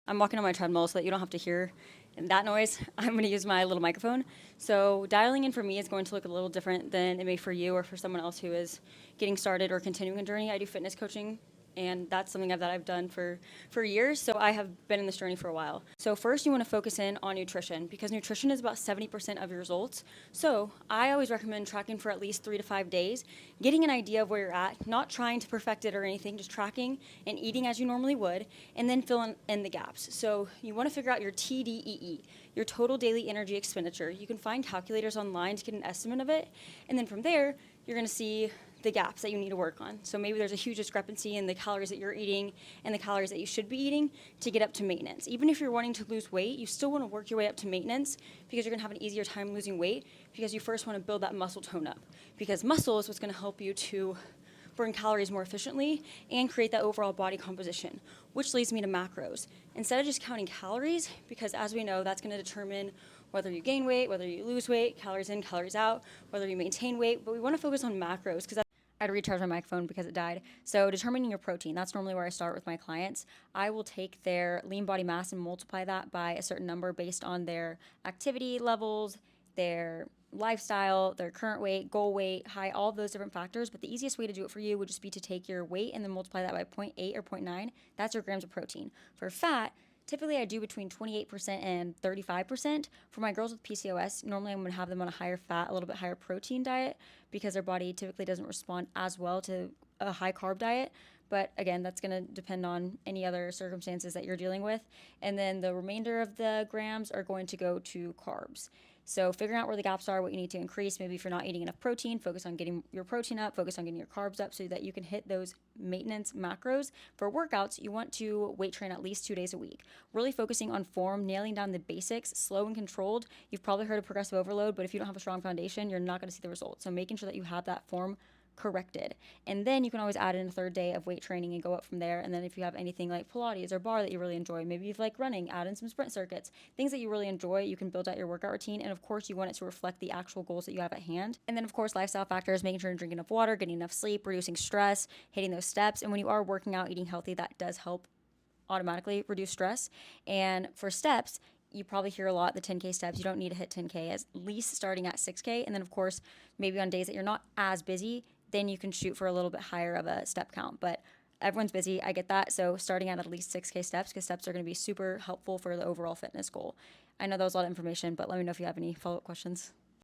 I'm walking on my treadmill so that you don't have to hear that noise. I'm going to use my little microphone. So dialing in for me is going to look a little different than it may for you or for someone else who is getting started or continuing a journey. I do fitness coaching, and that's something that I've done for years. So I have been in this journey for a while. So first, you want to focus in on nutrition because nutrition is about 70% of your results. So I always recommend tracking for at least 3 to 5 days, getting an idea of where you're at, not trying to perfect it or anything, just tracking and eating as you normally would, and then fill in the gaps. So you want to figure out your TDEE, your total daily energy expenditure. You can find calculators online to get an estimate of it, and then from there, you're going to see the gaps that you need to work on. So maybe there's a huge discrepancy in the calories that you're eating and the calories that you should be eating to get up to maintenance. Even if you're wanting to lose weight, you still want to work your way up to maintenance because you're going to have an easier time losing weight because you first want to build that muscle tone up. Because muscle is what's going to help you to burn calories more efficiently and create that overall body composition, which leads me to macros. Instead of just counting calories, because as we know, that's going to determine whether you gain weight, whether you lose weight, calories in, calories out, whether you maintain weight, but we want to focus on macros because I had to recharge my microphone because it died. So determining your protein, that's normally where I start with my clients. I will take their lean body mass and multiply that by a certain number based on their activity levels, their lifestyle, their current weight, goal weight, height, all of those different factors. But the easiest way to do it for you would just be to take your weight and then multiply that by 0.8 or 0.9. That's your grams of protein. For fat, typically I do between 28% and 35%. For my girls with PCOS, normally I'm going to have them on a higher fat, a little bit higher protein diet because their body typically doesn't respond as well to a high carb diet. But again, that's going to depend on any other circumstances that you're dealing with. And then the remainder of the grams are going to go to carbs. So figuring out where the gaps are, what you need to increase. Maybe if you're not eating enough protein, focus on getting your protein up, focus on getting your carbs up so that you can hit those maintenance macros. For workouts, you want to weight train at least 2 days a week. Really focusing on form, nailing down the basics, slow and controlled. You've probably heard of progressive overload, but if you don't have a strong foundation, you're not going to see the results. So making sure that you have that form corrected. And then you can always add in a third day of weight training and go up from there. And then if you have anything like Pilates or bar that you really enjoy, maybe you like running, add in some sprint circuits, things that you really enjoy, you can build out your workout routine. And of course, you want it to reflect the actual goals that you have at hand. And then of course, lifestyle factors, making sure you're drinking enough water, getting enough sleep, reducing stress, hitting those steps. And when you are working out, eating healthy, that does help automatically reduce stress. And for steps, you probably hear a lot the 10K steps. You don't need to hit 10K, at least starting at 6K. And then, of course, maybe on days that you're not as busy, then you can shoot for a little bit higher of a step count. But everyone's busy. I get that. So starting at least 6K steps because steps are going to be super helpful for the overall fitness goal. I know that was a lot of information, but let me know if you have any follow-up questions.